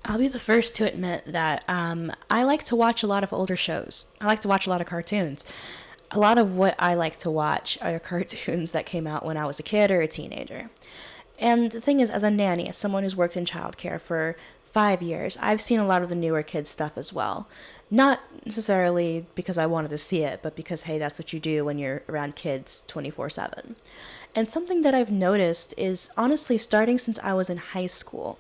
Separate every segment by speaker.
Speaker 1: I'll be the first to admit that I like to watch a lot of older shows. I like to watch a lot of cartoons. A lot of what I like to watch are cartoons that came out when I was a kid or a teenager. And the thing is, as a nanny, as someone who's worked in childcare for 5 years, I've seen a lot of the newer kids stuff as well. Not necessarily because I wanted to see it, but because, hey, that's what you do when you're around kids 24/7. And something that I've noticed is honestly, starting since I was in high school,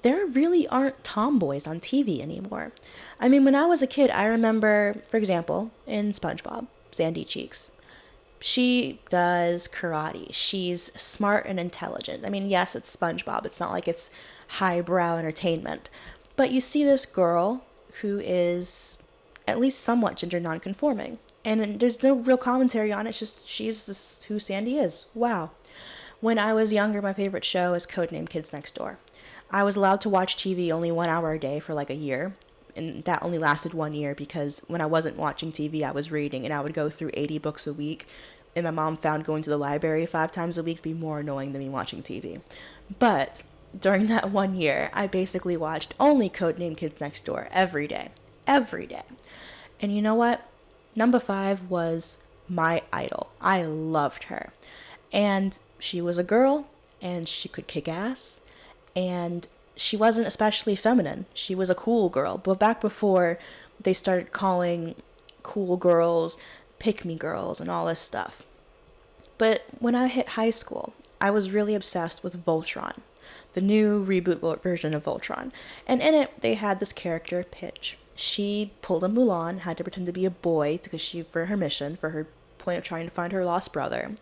Speaker 1: there really aren't tomboys on TV anymore. I mean, when I was a kid, I remember, for example, in SpongeBob, Sandy Cheeks. She does karate. She's smart and intelligent. I mean, yes, it's SpongeBob. It's not like it's highbrow entertainment. But you see this girl who is at least somewhat gender nonconforming. And there's no real commentary on it. It's just she's this, who Sandy is. Wow. When I was younger, my favorite show is Codename Kids Next Door. I was allowed to watch TV only 1 hour a day for like a year. And that only lasted 1 year because when I wasn't watching TV, I was reading and I would go through 80 books a week. And my mom found going to the library 5 times a week to be more annoying than me watching TV. But during that 1 year, I basically watched only Codename Kids Next Door every day. Every day. And you know what? Number 5 was my idol. I loved her. And she was a girl and she could kick ass and she wasn't especially feminine. She was a cool girl. But back before they started calling cool girls pick me girls and all this stuff. But when I hit high school, I was really obsessed with Voltron, the new reboot version of Voltron. And in it, they had this character, Pitch. She pulled a Mulan, had to pretend to be a boy because for her mission, for her point of trying to find her lost brother.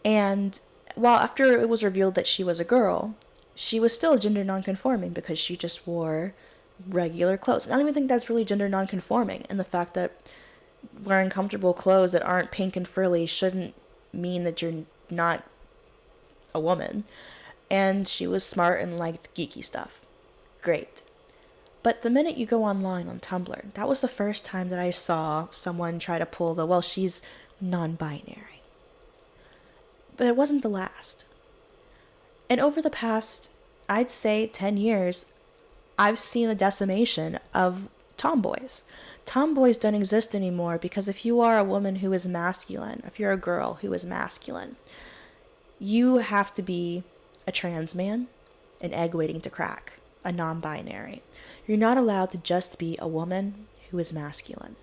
Speaker 1: And while after it was revealed that she was a girl, she was still gender nonconforming because she just wore regular clothes. And I don't even think that's really gender nonconforming. And the fact that wearing comfortable clothes that aren't pink and frilly shouldn't mean that you're not a woman. And she was smart and liked geeky stuff. Great. But the minute you go online on Tumblr, that was the first time that I saw someone try to pull the, well, she's non-binary. But it wasn't the last. And over the past, I'd say 10 years, I've seen the decimation of tomboys. Tomboys don't exist anymore because if you are a woman who is masculine, if you're a girl who is masculine, you have to be a trans man, an egg waiting to crack, a non-binary. You're not allowed to just be a woman who is masculine.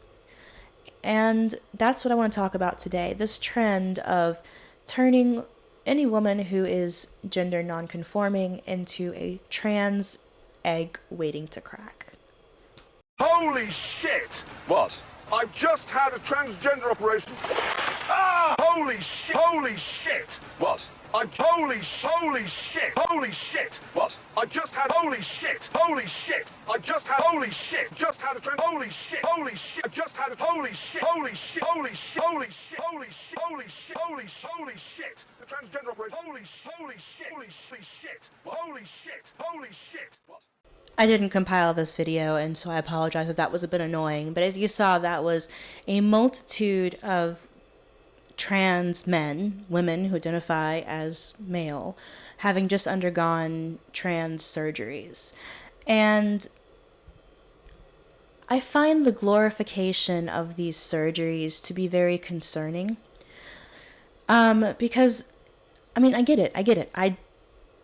Speaker 1: And that's what I want to talk about today. This trend of turning any woman who is gender nonconforming into a trans egg waiting to crack.
Speaker 2: Holy shit!
Speaker 3: What?
Speaker 2: I've just had a transgender operation. Ah! Holy shit! Holy shit!
Speaker 3: What?
Speaker 2: Holy shit! Holy shit!
Speaker 3: What?
Speaker 2: I just had holy shit! Holy shit! I just had holy shit! Just had a holy shit! Holy shit! I just had a holy shit! Holy shit! Holy shit! Holy shit! Holy shit! Holy shit! Holy shit! The transgender operation. Holy shit! Holy shit! Holy shit! Holy shit! Holy shit!
Speaker 3: What?
Speaker 1: I didn't compile this video, and so I apologize if that was a bit annoying, but as you saw, that was a multitude of trans men, women who identify as male, having just undergone trans surgeries. And I find the glorification of these surgeries to be very concerning. Because, I mean, I get it. I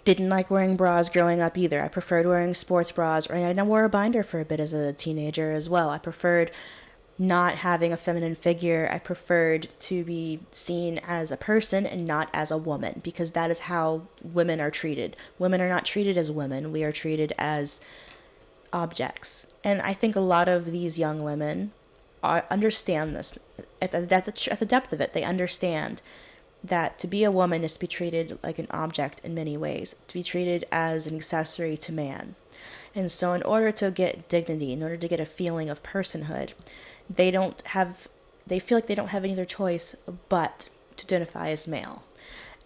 Speaker 1: didn't like wearing bras growing up either. I preferred wearing sports bras, or I wore a binder for a bit as a teenager as well. I preferred not having a feminine figure. I preferred to be seen as a person and not as a woman, because that is how women are treated. Women are not treated as women. We are treated as objects. And I think a lot of these young women understand this. At the depth of it, they understand that to be a woman is to be treated like an object in many ways, to be treated as an accessory to man. And so in order to get dignity, in order to get a feeling of personhood, they feel like they don't have any other choice but to identify as male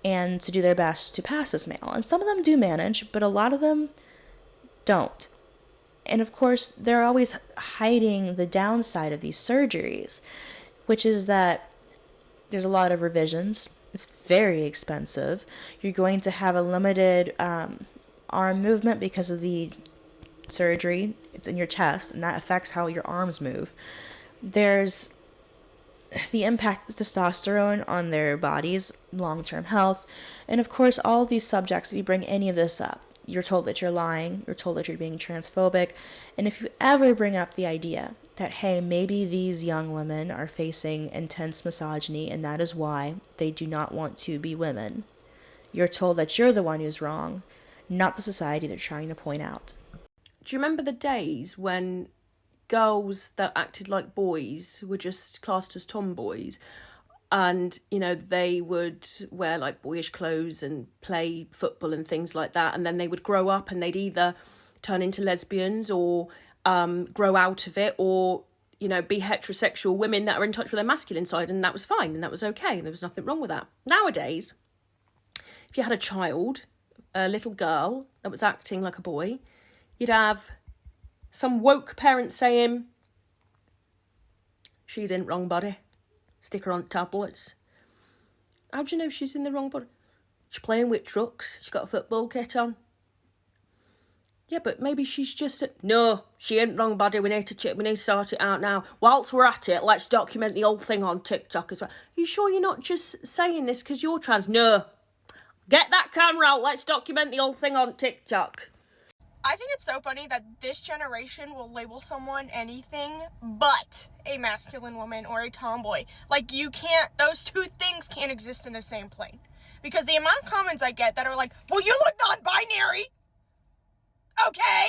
Speaker 1: and to do their best to pass as male. And some of them do manage, but a lot of them don't. And of course, they're always hiding the downside of these surgeries, which is that there's a lot of revisions. It's very expensive. You're going to have a limited arm movement because of the surgery. It's in your chest, and that affects how your arms move. There's the impact of testosterone on their bodies, long-term health, and of course all of these subjects, if you bring any of this up, you're told that you're lying, you're told that you're being transphobic, and if you ever bring up the idea that, hey, maybe these young women are facing intense misogyny and that is why they do not want to be women, you're told that you're the one who's wrong, not the society they're trying to point out.
Speaker 3: Do you remember the days when girls that acted like boys were just classed as tomboys? And, you know, they would wear like boyish clothes and play football and things like that. And then they would grow up and they'd either turn into lesbians or grow out of it, or, you know, be heterosexual women that are in touch with their masculine side. And that was fine and that was okay. There was nothing wrong with that. Nowadays, if you had a child, a little girl that was acting like a boy, you'd have some woke parent saying, she's in wrong body. Stick her on tablets. How do you know she's in the wrong body? She's playing with trucks. She's got a football kit on. Yeah, but maybe she's just... No, she ain't wrong body. We need to sort it out now. Whilst we're at it, let's document the whole thing on TikTok as well. Are you sure you're not just saying this because you're trans? No. Get that camera out. Let's document the whole thing on TikTok.
Speaker 4: I think it's so funny that this generation will label someone anything but a masculine woman or a tomboy. Like, those two things can't exist in the same plane. Because the amount of comments I get that are like, well, you look non-binary. Okay.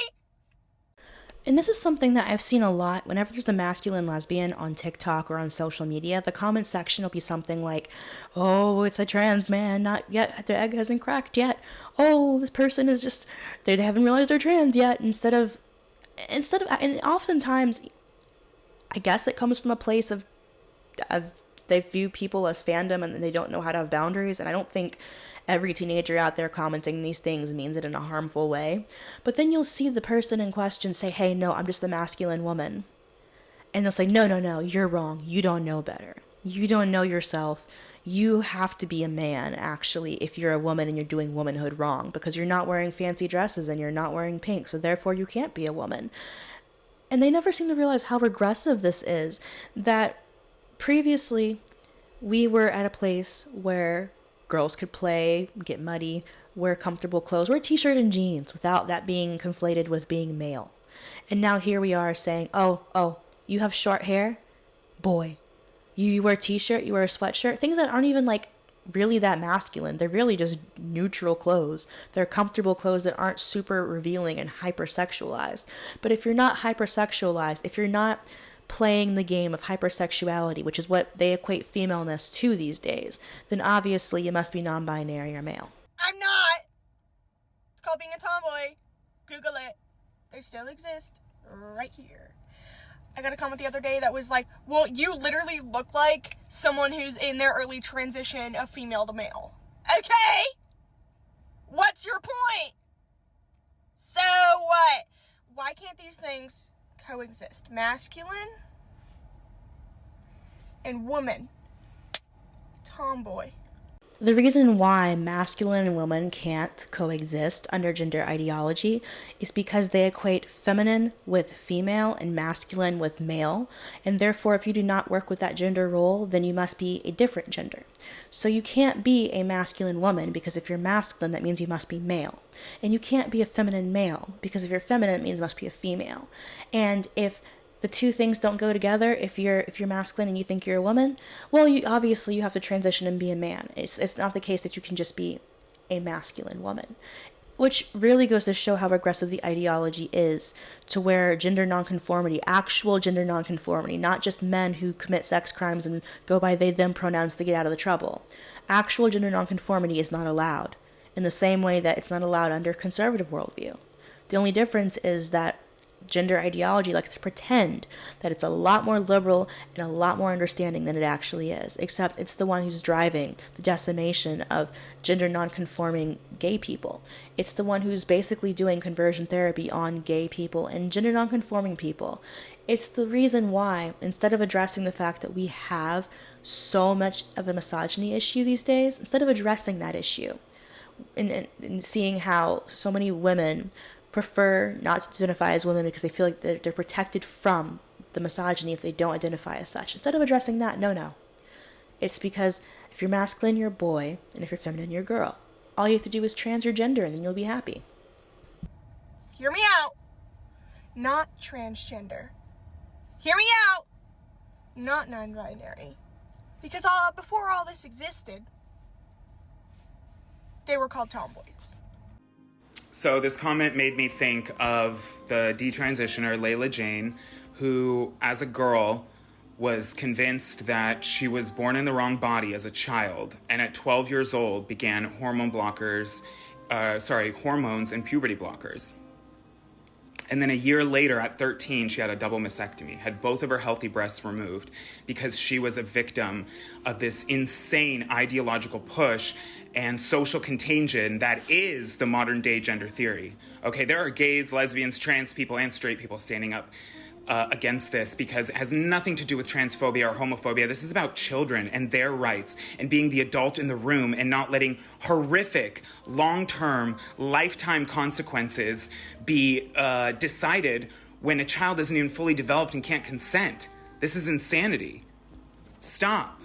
Speaker 1: And this is something that I've seen a lot. Whenever there's a masculine lesbian on TikTok or on social media, the comment section will be something like, oh, it's a trans man, not yet, the egg hasn't cracked yet. Oh, this person is just, they haven't realized they're trans yet. Instead of, and oftentimes, I guess it comes from a place of they view people as fandom and they don't know how to have boundaries. And I don't think every teenager out there commenting these things means it in a harmful way. But then you'll see the person in question say, hey, no, I'm just a masculine woman. And they'll say, no, you're wrong. You don't know better. You don't know yourself. You have to be a man, actually, if you're a woman and you're doing womanhood wrong, because you're not wearing fancy dresses and you're not wearing pink, so therefore you can't be a woman. And they never seem to realize how regressive this is, that previously we were at a place where girls could play, get muddy, wear comfortable clothes, wear t-shirt and jeans without that being conflated with being male. And now here we are saying, oh, you have short hair? Boy. You wear a t-shirt, you wear a sweatshirt, things that aren't even like really that masculine. They're really just neutral clothes. They're comfortable clothes that aren't super revealing and hypersexualized. But if you're not hypersexualized, if you're not playing the game of hypersexuality, which is what they equate femaleness to these days, then obviously you must be non-binary or male.
Speaker 4: I'm not. It's called being a tomboy. Google it. They still exist right here. I got a comment the other day that was like, well, you literally look like someone who's in their early transition of female to male. Okay. What's your point? So what? Why can't these things coexist? Masculine and woman. Tomboy.
Speaker 1: The reason why masculine and women can't coexist under gender ideology is because they equate feminine with female and masculine with male, and therefore if you do not work with that gender role, then you must be a different gender. So you can't be a masculine woman, because if you're masculine, that means you must be male. And you can't be a feminine male, because if you're feminine, it means you must be a female. And if the two things don't go together, if you're masculine and you think you're a woman, well, you obviously have to transition and be a man. It's not the case that you can just be a masculine woman, which really goes to show how regressive the ideology is, to where gender nonconformity, actual gender nonconformity, not just men who commit sex crimes and go by they them pronouns to get out of the trouble. Actual gender nonconformity is not allowed, in the same way that it's not allowed under conservative worldview. The only difference is that gender ideology likes to pretend that it's a lot more liberal and a lot more understanding than it actually is, except it's the one who's driving the decimation of gender nonconforming gay people. It's the one who's basically doing conversion therapy on gay people and gender nonconforming people. It's the reason why, instead of addressing the fact that we have so much of a misogyny issue these days, instead of addressing that issue and seeing how so many women prefer not to identify as women because they feel like they're protected from the misogyny if they don't identify as such. Instead of addressing that, no. It's because if you're masculine, you're a boy, and if you're feminine, you're a girl. All you have to do is trans your gender, and then you'll be happy.
Speaker 4: Hear me out. Not transgender. Hear me out. Not non-binary. Because before all this existed, they were called tomboys.
Speaker 5: So this comment made me think of the detransitioner Layla Jane, who, as a girl, was convinced that she was born in the wrong body as a child, and at 12 years old began hormones and puberty blockers. And then a year later, at 13, she had a double mastectomy, had both of her healthy breasts removed because she was a victim of this insane ideological push and social contagion that is the modern day gender theory. Okay, there are gays, lesbians, trans people, and straight people standing up against this because it has nothing to do with transphobia or homophobia. This is about children and their rights and being the adult in the room and not letting horrific, long-term, lifetime consequences be decided when a child isn't even fully developed and can't consent. This is insanity. Stop.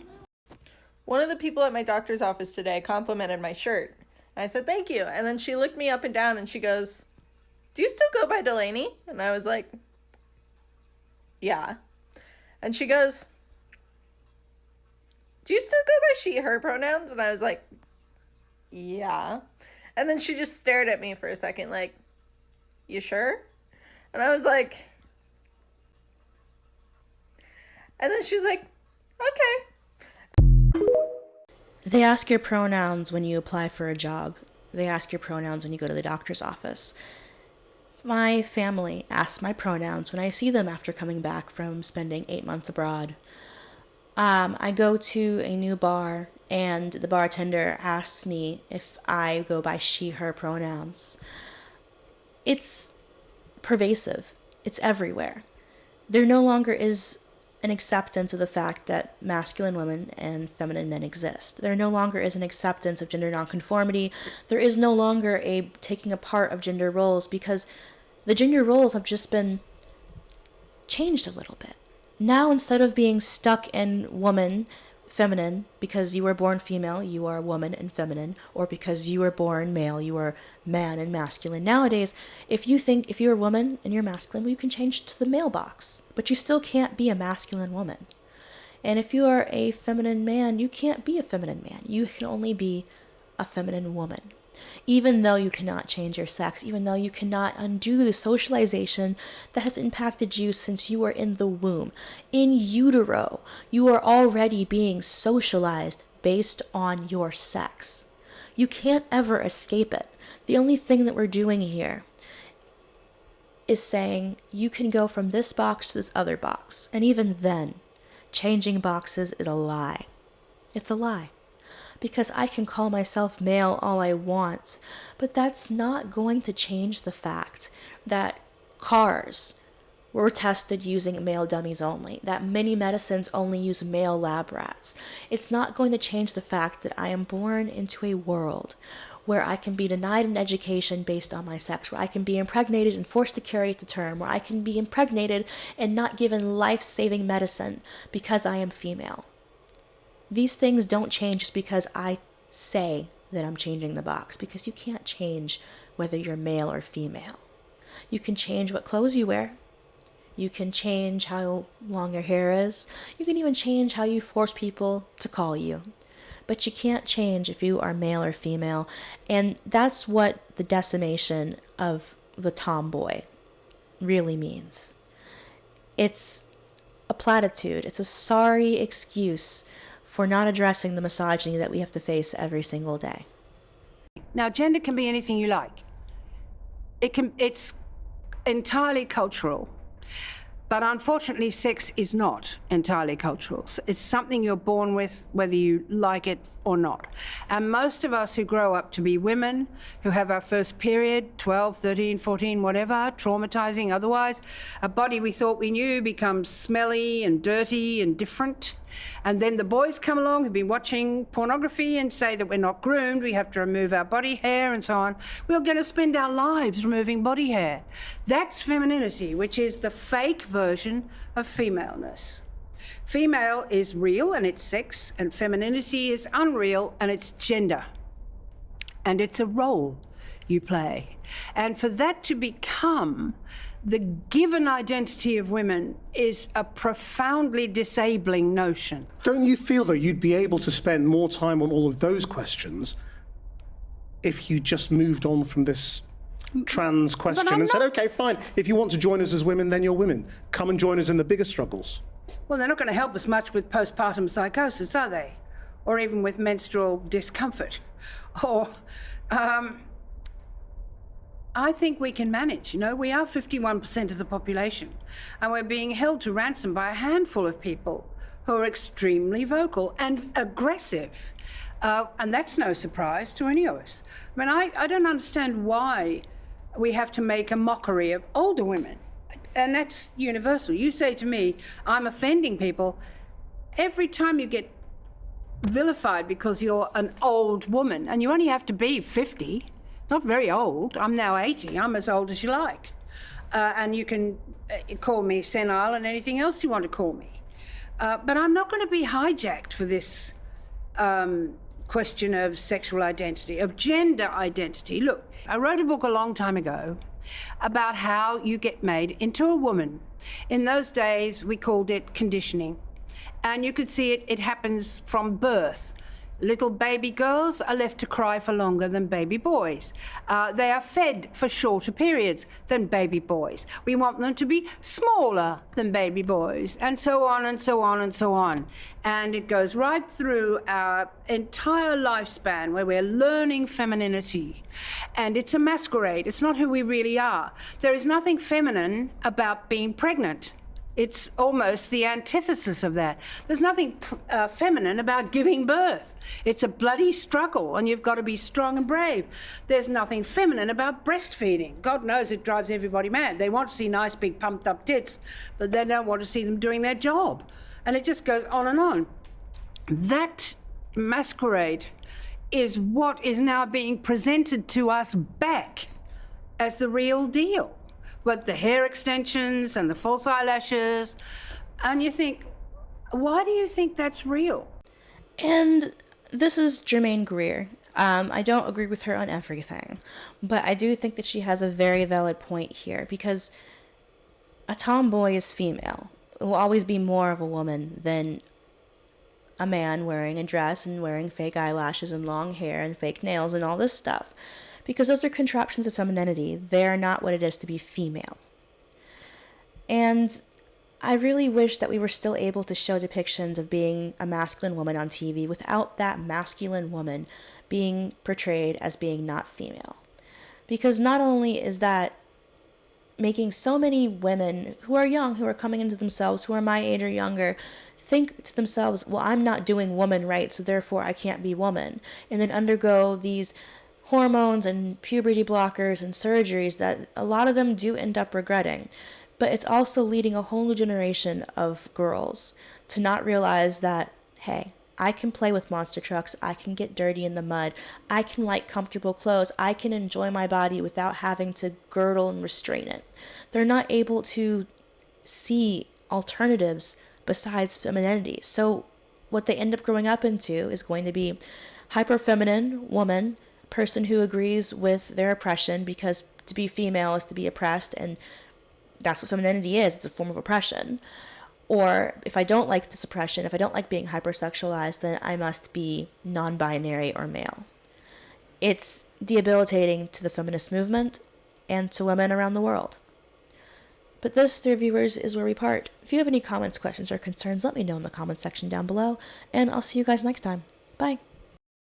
Speaker 3: One of the people at my doctor's office today complimented my shirt. And I said, thank you. And then she looked me up and down and she goes, do you still go by Delaney? And I was like, yeah. And she goes, do you still go by she, her pronouns? And I was like, yeah. And then she just stared at me for a second like, you sure? And I was like, and then she was like, okay.
Speaker 1: They ask your pronouns when you apply for a job. They ask your pronouns when you go to the doctor's office. My family asks my pronouns when I see them after coming back from spending 8 months abroad. I go to a new bar and the bartender asks me if I go by she, her pronouns. It's pervasive. It's everywhere. There no longer is an acceptance of the fact that masculine women and feminine men exist. There no longer is an acceptance of gender nonconformity. There is no longer a taking apart of gender roles because the gender roles have just been changed a little bit. Now, instead of being stuck in woman, feminine, because you were born female, you are woman and feminine, or because you were born male, you are man and masculine. Nowadays, if you're a woman and you're masculine, well, you can change to the male box, but you still can't be a masculine woman. And if you are a feminine man, you can't be a feminine man. You can only be a feminine woman. Even though you cannot change your sex, even though you cannot undo the socialization that has impacted you since you were in the womb. In utero, you are already being socialized based on your sex. You can't ever escape it. The only thing that we're doing here is saying you can go from this box to this other box. And even then, changing boxes is a lie. It's a lie. Because I can call myself male all I want, but that's not going to change the fact that cars were tested using male dummies only, that many medicines only use male lab rats. It's not going to change the fact that I am born into a world where I can be denied an education based on my sex, where I can be impregnated and forced to carry it to term, where I can be impregnated and not given life-saving medicine because I am female. These things don't change just because I say that I'm changing the box, because you can't change whether you're male or female. You can change what clothes you wear. You can change how long your hair is. You can even change how you force people to call you. But you can't change if you are male or female. And that's what the decimation of the tomboy really means. It's a platitude. It's a sorry excuse for not addressing the misogyny that we have to face every single day.
Speaker 6: Now, gender can be anything you like. It's entirely cultural. But unfortunately, sex is not entirely cultural. It's something you're born with, whether you like it or not. And most of us who grow up to be women, who have our first period, 12, 13, 14, whatever, traumatizing otherwise, a body we thought we knew becomes smelly and dirty and different. And then the boys come along who've been watching pornography and say that we're not groomed, we have to remove our body hair and so on. We're going to spend our lives removing body hair. That's femininity, which is the fake version of femaleness. Female is real and it's sex, and femininity is unreal and it's gender. And it's a role you play. And for that to become the given identity of women is a profoundly disabling notion.
Speaker 7: Don't you feel that you'd be able to spend more time on all of those questions if you just moved on from this trans question and said, okay, fine, if you want to join us as women, then you're women. Come and join us in the bigger struggles.
Speaker 6: Well, they're not going to help us much with postpartum psychosis, are they? Or even with menstrual discomfort. Or, I think we can manage. You know, we are 51% of the population, and we're being held to ransom by a handful of people who are extremely vocal and aggressive. And that's no surprise to any of us. I mean, I don't understand why we have to make a mockery of older women. And that's universal. You say to me, I'm offending people. Every time you get vilified because you're an old woman, and you only have to be 50, not very old. I'm now 80. I'm as old as you like. And you can call me senile and anything else you want to call me. But I'm not going to be hijacked for this question of sexual identity, of gender identity. Look, I wrote a book a long time ago about how you get made into a woman. In those days, we called it conditioning. And you could see it happens from birth. Little baby girls are left to cry for longer than baby boys. They are fed for shorter periods than baby boys. We want them to be smaller than baby boys, and so on and so on and so on. And it goes right through our entire lifespan where we're learning femininity. And it's a masquerade. It's not who we really are. There is nothing feminine about being pregnant. It's almost the antithesis of that. There's nothing feminine about giving birth. It's a bloody struggle, and you've got to be strong and brave. There's nothing feminine about breastfeeding. God knows it drives everybody mad. They want to see nice, big, pumped-up tits, but they don't want to see them doing their job. And it just goes on and on. That masquerade is what is now being presented to us back as the real deal. With the hair extensions and the false eyelashes. And you think, why do you think that's real?
Speaker 1: And this is Germaine Greer. I don't agree with her on everything, but I do think that she has a very valid point here, because a tomboy is female. It will always be more of a woman than a man wearing a dress and wearing fake eyelashes and long hair and fake nails and all this stuff. Because those are contraptions of femininity. They are not what it is to be female. And I really wish that we were still able to show depictions of being a masculine woman on TV without that masculine woman being portrayed as being not female. Because not only is that making so many women who are young, who are coming into themselves, who are my age or younger, think to themselves, well, I'm not doing woman right, so therefore I can't be woman. And then undergo these hormones and puberty blockers and surgeries that a lot of them do end up regretting. But it's also leading a whole new generation of girls to not realize that, hey, I can play with monster trucks, I can get dirty in the mud, I can like comfortable clothes, I can enjoy my body without having to girdle and restrain it. They're not able to see alternatives besides femininity. So what they end up growing up into is going to be hyper feminine woman, person who agrees with their oppression, because to be female is to be oppressed, and that's what femininity is. It's a form of oppression. Or if I don't like this oppression, if I don't like being hypersexualized, then I must be non-binary or male. It's debilitating to the feminist movement and to women around the world. But this, dear viewers, is where we part. If you have any comments, questions, or concerns, let me know in the comments section down below, and I'll see you guys next time. Bye.